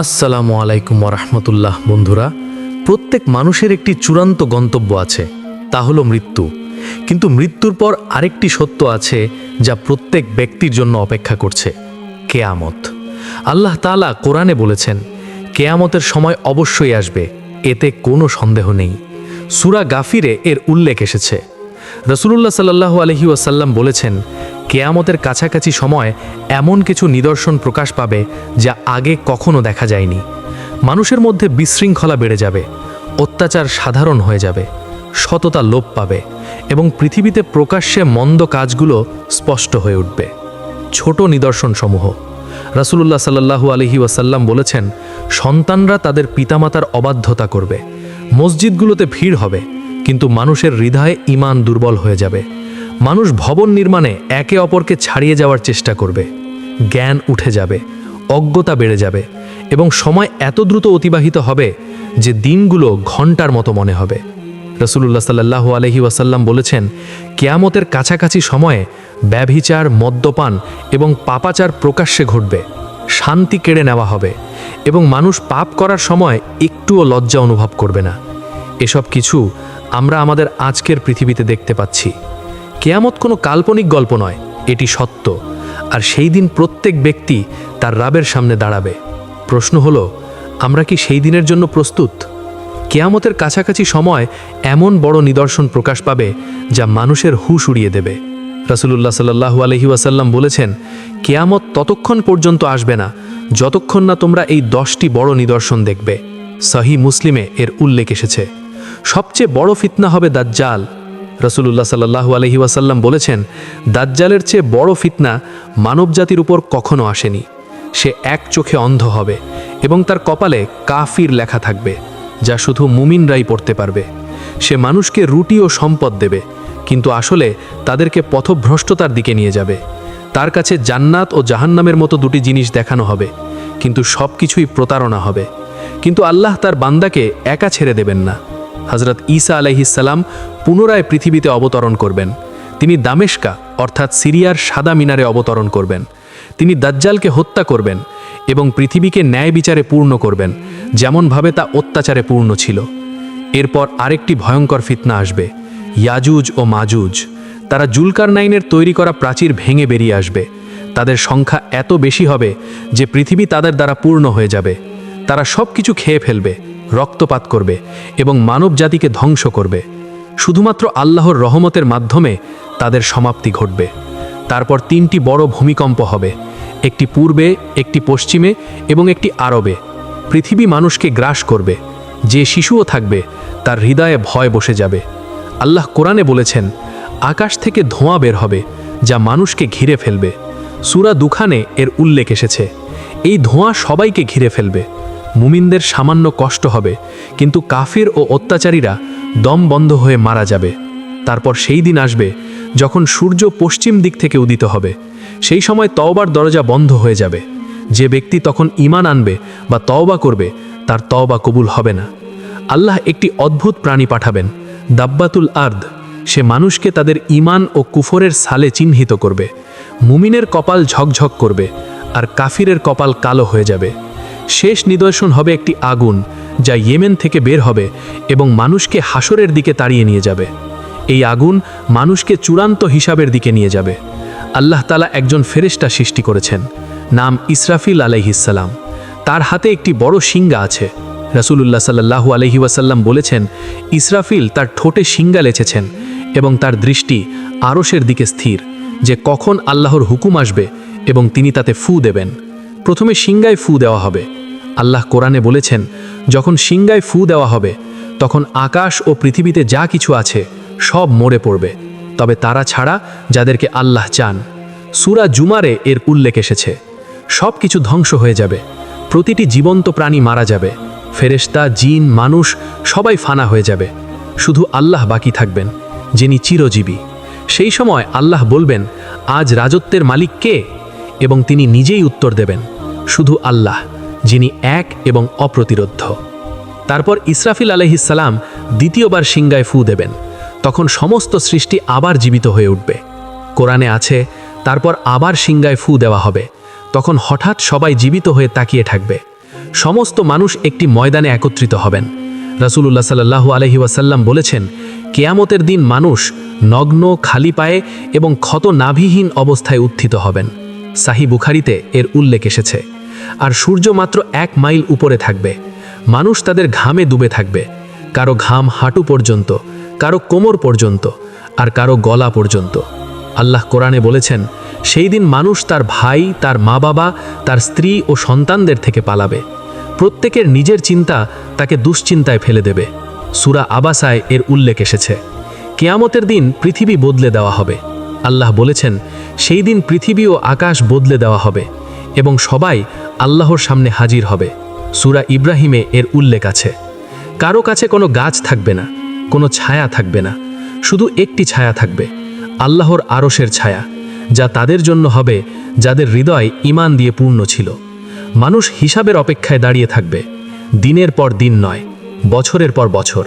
আসসালামু আলাইকুম ওরহমতুল্লাহ। বন্ধুরা, প্রত্যেক মানুষের একটি চূড়ান্ত গন্তব্য আছে, তা হলো মৃত্যু। কিন্তু মৃত্যুর পর আরেকটি সত্য আছে যা প্রত্যেক ব্যক্তির জন্য অপেক্ষা করছে, কেয়ামত। আল্লাহ তাআলা কোরআনে বলেছেন, কেয়ামতের সময় অবশ্যই আসবে, এতে কোনো সন্দেহ নেই। সূরা গাফিরে এর উল্লেখ এসেছে। রাসূলুল্লাহ সাল্লাল্লাহু আলাইহি ওয়াসাল্লাম বলেছেন, কেয়ামতের কাছাকাছি সময় এমন কিছু নিদর্শন প্রকাশ পাবে যা আগে কখনো দেখা যায়নি। মানুষের মধ্যে বিশৃঙ্খলা বেড়ে যাবে, অত্যাচার সাধারণ হয়ে যাবে, সততা লোপ পাবে এবং পৃথিবীতে প্রকাশ্যে মন্দ কাজগুলো স্পষ্ট হয়ে উঠবে। ছোট নিদর্শনসমূহ। রাসূলুল্লাহ সাল্লাল্লাহু আলাইহি ওয়াসাল্লাম বলেছেন, সন্তানরা তাদের পিতামাতার অবাধ্যতা করবে, মসজিদগুলোতে ভিড় হবে, কিন্তু মানুষের হৃদয়ে ঈমান দুর্বল হয়ে যাবে। মানুষ ভবন নির্মাণে একে অপরকে ছাড়িয়ে যাওয়ার চেষ্টা করবে, জ্ঞান উঠে যাবে, অজ্ঞতা বেড়ে যাবে এবং সময় এত দ্রুত অতিবাহিত হবে যে দিনগুলো ঘন্টার মতো মনে হবে। রাসূলুল্লাহ সাল্লাল্লাহু আলাইহি ওয়াসাল্লাম বলেছেন, কিয়ামতের কাছাকাছি সময়ে ব্যভিচার, মদ্যপান এবং পাপাচার প্রকাশ্যে ঘটবে, শান্তি কেড়ে নেওয়া হবে এবং মানুষ পাপ করার সময় একটুও লজ্জা অনুভব করবে না। এসব কিছু আমরা আমাদের আজকের পৃথিবীতে দেখতে পাচ্ছি। কেয়ামত কোনো কাল্পনিক গল্প নয়, এটি সত্য। আর সেই দিন প্রত্যেক ব্যক্তি তার রাবের সামনে দাঁড়াবে। প্রশ্ন হলো, আমরা কি সেই দিনের জন্য প্রস্তুত? কেয়ামতের কাছাকাছি সময় এমন বড় নিদর্শন প্রকাশ পাবে যা মানুষের হুঁশ উড়িয়ে দেবে। রাসূলুল্লাহ সাল্লাল্লাহু আলাইহি ওয়াসাল্লাম বলেছেন, কেয়ামত ততক্ষণ পর্যন্ত আসবে না যতক্ষণ না তোমরা এই 10টি বড় নিদর্শন দেখবে। সহিহ মুসলিমে এর উল্লেখ এসেছে। সবচেয়ে বড় ফিতনা হবে দাজ্জাল। রাসূলুল্লাহ সাল্লাল্লাহু আলাইহি ওয়াসাল্লাম বলেছেন, দাজ্জালের চেয়ে বড় ফিতনা মানবজাতির উপর কখনো আসেনি। সে এক চোখে অন্ধ হবে এবং তার কপালে কাফির লেখা থাকবে, যা শুধু মুমিনরাই পড়তে পারবে। সে মানুষকে রুটি ও সম্পদ দেবে, কিন্তু আসলে তাদেরকে পথভ্রষ্টতার দিকে নিয়ে যাবে। তার কাছে জান্নাত ও জাহান্নামের মতো দুটি জিনিস দেখানো হবে, কিন্তু সব কিছুই প্রতারণা হবে। কিন্তু আল্লাহ তার বান্দাকে একা ছেড়ে দেবেন না। হযরত ঈসা আলাইহিস সালাম পুনরায় পৃথিবীতে অবতরণ করবেন। তিনি দামেস্কা অর্থাৎ সিরিয়ার সাদা মিনারে অবতরণ করবেন। তিনি দাজ্জালকে হত্যা করবেন এবং পৃথিবীকে ন্যায় বিচারে পূর্ণ করবেন, যেমনভাবে তা অত্যাচারে পূর্ণ ছিল। এরপর আরেকটি ভয়ঙ্কর ফিতনা আসবে, ইয়াজুজ ও মাজুজ। তারা জুলকারনাইনের তৈরি করা প্রাচীর ভেঙে বেরিয়ে আসবে। তাদের সংখ্যা এত বেশি হবে যে পৃথিবী তাদের দ্বারা পূর্ণ হয়ে যাবে। তারা সব কিছু খেয়ে ফেলবে, রক্তপাত করবে এবং মানব জাতিকে ধ্বংস করবে। শুধুমাত্র আল্লাহর রহমতের মাধ্যমে তাদের সমাপ্তি ঘটবে। তারপর 3টি বড় ভূমিকম্প হবে, একটি পূর্বে, একটি পশ্চিমে এবং একটি আরবে। পৃথিবী মানুষকে গ্রাস করবে। যে শিশুও থাকবে তার হৃদয়ে ভয় বসে যাবে। আল্লাহ কোরআনে বলেছেন, আকাশ থেকে ধোঁয়া বের হবে যা মানুষকে ঘিরে ফেলবে। সূরা দুখানে এর উল্লেখ এসেছে। এই ধোঁয়া সবাইকে ঘিরে ফেলবে। মুমিনদের সামান্য কষ্ট হবে, কিন্তু কাফির ও অত্যাচারীরা দম বন্ধ হয়ে মারা যাবে। তারপর সেই দিন আসবে যখন সূর্য পশ্চিম দিক থেকে উদিত হবে। সেই সময় তওবার দরজা বন্ধ হয়ে যাবে। যে ব্যক্তি তখন ঈমান আনবে বা তওবা করবে তার তওবা কবুল হবে না। আল্লাহ একটি অদ্ভুত প্রাণী পাঠাবেন, দাব্বাতুল আরদ। সে মানুষকে তাদের ঈমান ও কুফরের সালে চিহ্নিত করবে। মুমিনের কপাল ঝকঝক করবে আর কাফিরের কপাল কালো হয়ে যাবে। শেষ নিদর্শন হবে একটি আগুন যা ইয়েমেন থেকে বের হবে এবং মানুষকে হাসরের দিকে তাড়িয়ে নিয়ে যাবে। এই আগুন মানুষকে চূড়ান্ত হিসাবের দিকে নিয়ে যাবে। আল্লাহ তাআলা একজন ফেরেশতা সৃষ্টি করেছেন, নাম ইসরাফিল আলাইহিস সালাম। তার হাতে একটি বড় শিঙ্গা আছে। রাসূলুল্লাহ সাল্লাল্লাহু আলাইহি ওয়াসাল্লাম বলেছেন, ইসরাফিল তার ঠোঁটে শিঙ্গা লেচেছেন এবং তার দৃষ্টি আরশের দিকে স্থির, যে কখন আল্লাহর হুকুম আসবে এবং তিনি তাতে ফু দেবেন। প্রথমে শিঙ্গায় ফু দেওয়া হবে। আল্লাহ কোরআনে বলেছেন, যখন শিঙ্গায় ফু দেওয়া হবে তখন আকাশ ও পৃথিবীতে যা কিছু আছে সব মরে পড়বে, তবে তারা ছাড়া যাদেরকে আল্লাহ চান। সূরা জুমারে এর উল্লেখ এসেছে। সব কিছু ধ্বংস হয়ে যাবে, প্রতিটি জীবন্ত প্রাণী মারা যাবে, ফেরেশতা, জিন, মানুষ সবাই ফানা হয়ে যাবে। শুধু আল্লাহ বাকি থাকবেন, যিনি চিরজীবী। সেই সময় আল্লাহ বলবেন, আজ রাজত্বের মালিক কে? এবং তিনি নিজেই উত্তর দেবেন, শুধু আল্লাহ, যিনি এক এবং অপ্রতিরোধ্য। তারপর ইসরাফিল আলাইহিস সালাম দ্বিতীয়বার শিঙ্গায় ফু দেবেন। তখন সমস্ত সৃষ্টি আবার জীবিত হয়ে উঠবে। কোরআনে আছে, তারপর আবার শিঙ্গায় ফু দেওয়া হবে। তখন হঠাৎ সবাই জীবিত হয়ে তাকিয়ে থাকবে। সমস্ত মানুষ একটি ময়দানে একত্রিত হবেন। রাসূলুল্লাহ সাল্লাল্লাহু আলাইহি ওয়াসাল্লাম বলেছেন, কিয়ামতের দিন মানুষ নগ্ন, খালি পায়ে এবং ক্ষত নাভিহীন অবস্থায় উত্থিত হবেন। সাহি বুখারিতে এর উল্লেখ এসেছে। আর সূর্য মাত্র 1 মাইল উপরে থাকবে। মানুষ তাদের ঘামে ডুবে থাকবে, কারো ঘাম হাঁটু পর্যন্ত, কারো কোমর পর্যন্ত, আর কারো গলা পর্যন্ত। আল্লাহ কোরআনে বলেছেন, সেই দিন মানুষ তার ভাই, তার মা বাবা, তার স্ত্রী ও সন্তানদের থেকে পালাবে। প্রত্যেকের নিজের চিন্তা তাকে দুশ্চিন্তায় ফেলে দেবে। সূরা আবাসায় এর উল্লেখ এসেছে। কিয়ামতের দিন পৃথিবী বদলে দেওয়া হবে। আল্লাহ বলেছেন, সেই দিন পৃথিবী ও আকাশ বদলে দেওয়া হবে এবং সবাই আল্লাহর সামনে হাজির হবে। সূরা ইব্রাহিমে এর উল্লেখ আছে। কারো কাছে কোনো গাছ থাকবে না, কোনো ছায়া থাকবে না, শুধু একটি ছায়া থাকবে, আল্লাহর আরশের ছায়া, যা তাদের জন্য হবে যাদের হৃদয় ঈমান দিয়ে পূর্ণ ছিল। মানুষ হিসাবের অপেক্ষায় দাঁড়িয়ে থাকবে। দিনের পর দিন নয়, বছরের পর বছর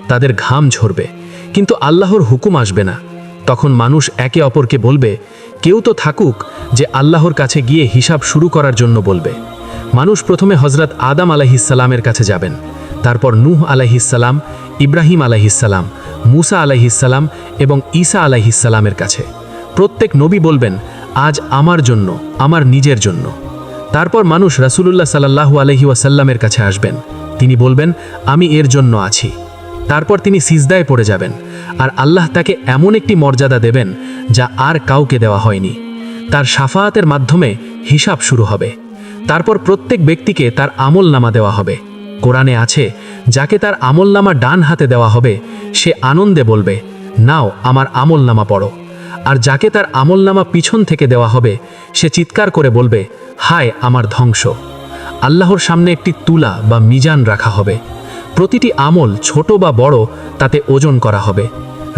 তাদের ঘাম ঝরবে, কিন্তু আল্লাহর হুকুম আসবে না। তখন মানুষ একে অপরকে বলবে, কেউ তো থাকুক যে আল্লাহর কাছে গিয়ে হিসাব শুরু করার জন্য বলবে। মানুষ প্রথমে হজরত আদম আলাইহিসসালামের কাছে যাবেন, তারপর নূহ আলাইহিসসালাম, ইব্রাহিম আলাইহিসসালাম, মুসা আলাইহিসসালাম এবং ঈসা আলাইহিসসালামের কাছে। প্রত্যেক নবী বলবেন, আজ আমার জন্য, আমার নিজের জন্য। তারপর মানুষ রাসূলুল্লাহ সাল্লাল্লাহু আলাইহি ওয়াসাল্লামের কাছে আসবেন। তিনি বলবেন, আমি এর জন্য আছি। তারপর তিনি সিজদায় পড়ে যাবেন, আর আল্লাহ তাকে এমন একটি মর্যাদা দেবেন যা আর কাউকে দেওয়া হয়নি। তার শাফাআতের মাধ্যমে হিসাব শুরু হবে। তারপর প্রত্যেক ব্যক্তিকে তার আমলনামা দেওয়া হবে। কোরআনে আছে, যাকে তার আমলনামা ডান হাতে দেওয়া হবে সে আনন্দে বলবে, নাও আমার আমলনামা পড়ো। আর যাকে তার আমলনামা পিছন থেকে দেওয়া হবে সে চিৎকার করে বলবে, হায় আমার ধ্বংস। আল্লাহর সামনে একটি তুলা বা মিজান রাখা হবে। প্রতিটি আমল, ছোট বা বড়, তাতে ওজন করা হবে।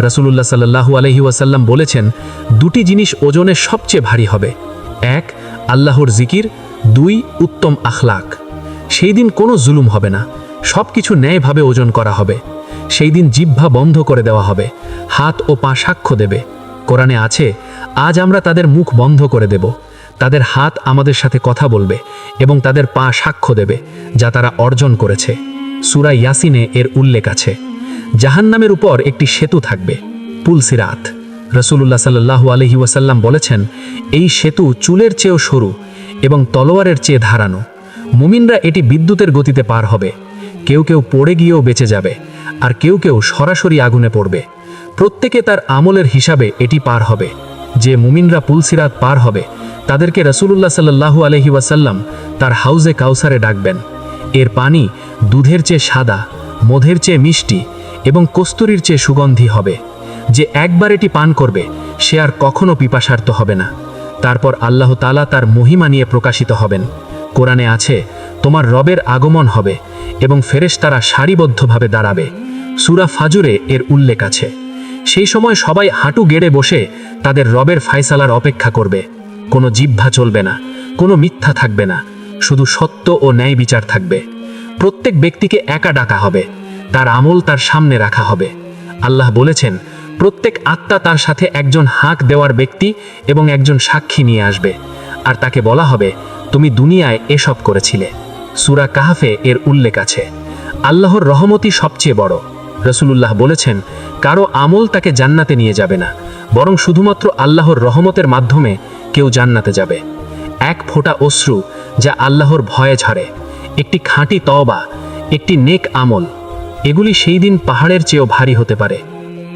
রাসূলুল্লাহ সাল্লাল্লাহু আলাইহি ওয়াসাল্লাম বলেছেন, দুটি জিনিস ওজনে সবচেয়ে ভারী হবে। 1, আল্লাহর জিকির, 2, উত্তম আখলাক। সেই দিন কোনো জুলুম হবে না, সব কিছু ন্যায়ভাবে ওজন করা হবে। সেই দিন জিহ্বা বন্ধ করে দেওয়া হবে, হাত ও পা সাক্ষ্য দেবে। কোরআনে আছে, আজ আমরা তাদের মুখ বন্ধ করে দেব। তাদের হাত আমাদের সাথে কথা বলবে এবং তাদের পা সাক্ষ্য দেবে যা তারা অর্জন করেছে। সূরা ইয়াসিনে এর উল্লেখ আছে। জাহান্নামের উপর একটি সেতু থাকবে, পুলসিরাত। রাসূলুল্লাহ সাল্লাল্লাহু আলাইহি ওয়াসাল্লাম বলেছেন, এই সেতু চুলের চেয়েও সরু এবং তলোয়ারের চেয়ে ধারানো। মুমিনরা এটি বিদ্যুতের গতিতে পার হবে। কেউ কেউ পড়ে গিয়েও বেঁচে যাবে, আর কেউ কেউ সরাসরি আগুনে পড়বে। প্রত্যেকে তার আমলের হিসাবে এটি পার হবে। যে মুমিনরা পুলসিরাত পার হবে তাদেরকে রাসূলুল্লাহ সাল্লাল্লাহু আলাইহি ওয়াসাল্লাম তার হাউজে কাউসারে ডাকবেন। এর পানি দুধের চেয়ে সাদা, মধের চেয়ে মিষ্টি এবং কস্তুরীর চেয়ে সুগন্ধি হবে। যে একবার এটি পান করবে সে আর কখনো পিপাসার্ত হবে না। তারপর আল্লাহ তাআলা তার মহিমা নিয়ে প্রকাশিত হবেন। কোরআনে আছে, তোমার রবের আগমন হবে এবং ফেরেশতারা সারিবদ্ধভাবে দাঁড়াবে। সূরা ফাজরে এর উল্লেখ আছে। সেই সময় সবাই হাঁটু গেড়ে বসে তাদের রবের ফায়সালার অপেক্ষা করবে। কোনো জিহ্বা চলবে না, কোনো মিথ্যা থাকবে না, শুধু সত্য ও ন্যায় বিচার থাকবে। প্রত্যেক ব্যক্তিকে একা ডাকা হবে, তার আমল তার সামনে রাখা হবে। আল্লাহ বলেছেন, প্রত্যেক আত্মা তার সাথে একজন হাঁক দেওয়ার ব্যক্তি এবং একজন সাক্ষী নিয়ে আসবে, আর তাকে বলা হবে, তুমি দুনিয়ায় এসব করেছিলে। সূরা কাহফে এর উল্লেখ আছে। আল্লাহর রহমতই সবচেয়ে বড়। রাসূলুল্লাহ বলেছেন, কারো আমল তাকে জান্নাতে নিয়ে যাবে না, বরং শুধুমাত্র আল্লাহর রহমতের মাধ্যমে কেউ জান্নাতে যাবে। এক ফোঁটা অশ্রু যা আল্লাহর ভয়ে ঝরে, একটি খাঁটি তওবা, একটি নেক আমল, এগুলি সেই দিন পাহাড়ের চেয়েও ভারী হতে পারে।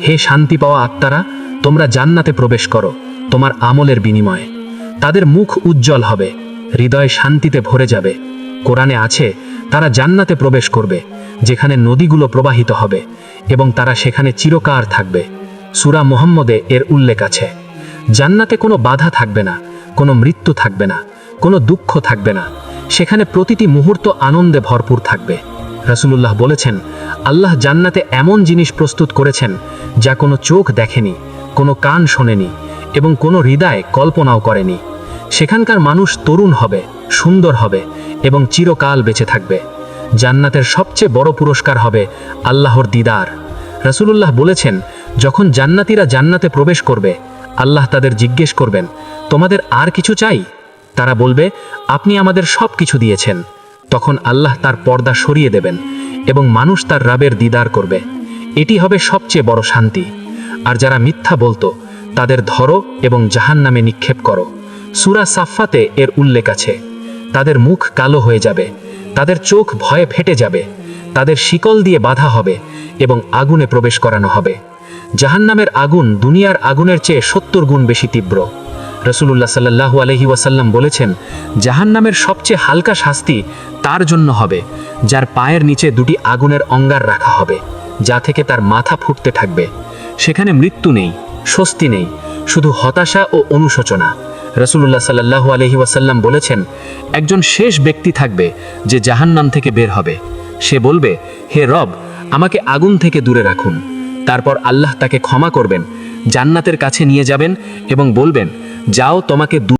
হে শান্তি পাওয়া আত্মারা, তোমরা জান্নাতে প্রবেশ করো তোমার আমলের বিনিময়ে। তাদের মুখ উজ্জ্বল হবে, হৃদয় শান্তিতে ভরে যাবে। কোরআনে আছে, তারা জান্নাতে প্রবেশ করবে যেখানে নদীগুলো প্রবাহিত হবে এবং তারা সেখানে চিরকাল থাকবে। সূরা মুহাম্মদে এর উল্লেখ আছে। জান্নাতে কোনো বাধা থাকবে না, কোনো মৃত্যু থাকবে না, কোনো দুঃখ থাকবে না। সেখানে প্রতিটি মুহূর্ত আনন্দে ভরপুর থাকবে। রাসূলুল্লাহ বলেছেন, আল্লাহ জান্নাতে এমন জিনিস প্রস্তুত করেছেন যা কোনো চোখ দেখেনি, কোনো কান শোনেনি এবং কোনো হৃদয় কল্পনাও করেনি। সেখানকার মানুষ তরুণ হবে, সুন্দর হবে এবং চিরকাল বেঁচে থাকবে। জান্নাতের সবচেয়ে বড় পুরস্কার হবে আল্লাহর দিদার। রাসূলুল্লাহ বলেছেন, যখন জান্নাতীরা জান্নাতে প্রবেশ করবে, আল্লাহ তাদের জিজ্ঞেস করবেন, তোমাদের আর কিছু চাই? তারা বলবে, আপনি আমাদের সব কিছু দিয়েছেন। তখন আল্লাহ তার পর্দা সরিয়ে দেবেন এবং মানুষ তার রাবের দিদার করবে। এটি হবে সবচেয়ে বড় শান্তি। আর যারা মিথ্যা বলতো তাদের ধরো এবং জাহান্নামে নিক্ষেপ করো। সূরা সাফফাতে এর উল্লেখ আছে। তাদের মুখ কালো হয়ে যাবে, তাদের চোখ ভয়ে ফেটে যাবে, তাদের শিকল দিয়ে বাঁধা হবে এবং আগুনে প্রবেশ করানো হবে। জাহান্নামের আগুন দুনিয়ার আগুনের চেয়ে ৭০ গুণ বেশি তীব্র। রাসূলুল্লাহ সাল্লাল্লাহু আলাইহি ওয়াসাল্লাম বলেছেন, জাহান্নামের সবচেয়ে হালকা শাস্তি তার জন্য হবে যার পায়ের নিচে দুটি আগুনের অঙ্গার রাখা হবে, যা থেকে তার মাথা ফুটতে থাকবে। সেখানে মৃত্যু নেই, স্বস্তি নেই, শুধু হতাশা ও অনুশোচনা। রাসূলুল্লাহ সাল্লাল্লাহু আলাইহি ওয়াসাল্লাম বলেছেন, একজন শেষ ব্যক্তি থাকবে যে জাহান্নাম থেকে বের হবে। সে বলবে, হে রব, আমাকে আগুন থেকে দূরে রাখুন। তারপর আল্লাহ তাকে ক্ষমা করবেন, জান্নাতের কাছে নিয়ে যাবেন এবং বলবেন, যাও, তোমাকে